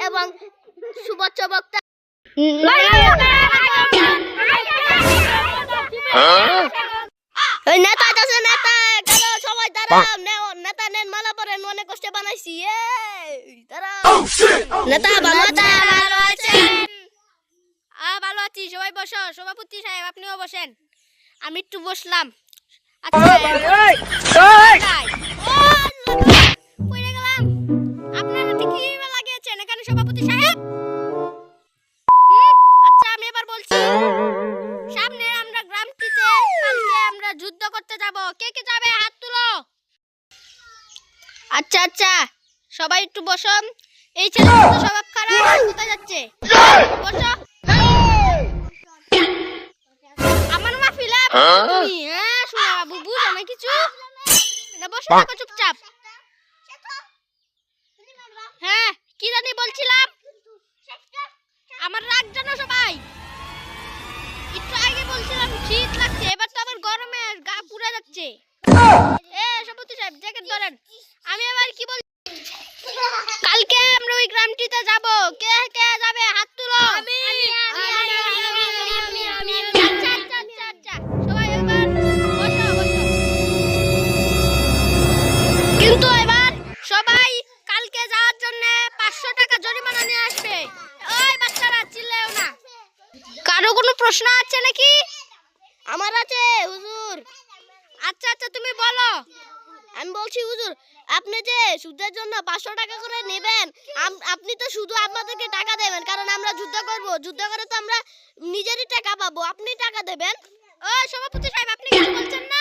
এবং সুবচ্চ বক্তা নেতা আছে নেতা সবাই দাঁড়াও নেতা নেন মালা পরেন অনেক কষ্টে বানাইছি নেতা ভালো আছেন? ভালো আছি, সবাই বসো। সভাপতি সাহেব আপনিও বসেন। আমি একটু বসলাম। আপনারা কি লাগিয়েছেন এখানে সভাপতি সাহেব? আচ্ছা আমি এবার বলছি, সামনে আমরা গ্রামটিতে কালকে আমরা যুদ্ধ করতে যাব। কে কে যাবে হাত তুলো। আচ্ছা আচ্ছা সবাই একটু বসো। এই ছেলেটা তো স্বভাব খারাপ, কোথায় যাচ্ছে? বসো। আমার মা ফিলা তুমি শোনা বাবু বুঝো না কিছু না, বসে থাকো চুপচাপ। হ্যাঁ কি জানি বলছিলাম, আমার রাগ জানো সবাই। একটু আগে বলছিলাম শীত লাগছে, এবার তো আবার গরমে গা পুড়ে যাচ্ছে। সভাপতি সাহেব জ্যাকেট ধরেন। আমি আবার কি বল, কালকে আমরা ওই গ্রামটিতে যাব। কে কে যাবে হাত তুলো। আচ্ছা সবাই এবার বসো বসো। কিন্তু এবার সবাই কালকে যাওয়ার জন্য 500 টাকা জরিমানা নিয়ে আসবে। ওই বাচ্চারা চিল্লাও না। কারো কোনো প্রশ্ন আছে নাকি? আমার আছে হুজুর। আচ্ছা আচ্ছা তুমি বলো। আমি বলছি হুজুর, আপনি যে সুদের জন্য 500 টাকা করে নেবেন, আপনি তো শুধু আমাদেরকে টাকা দেবেন, কারণ আমরা যুদ্ধ করব। যুদ্ধ করে তো আমরা নিজেরই টাকা পাবো, আপনি টাকা দেবেন। ওই সভাপতি সাহেব আপনি কিছু বলছেন না?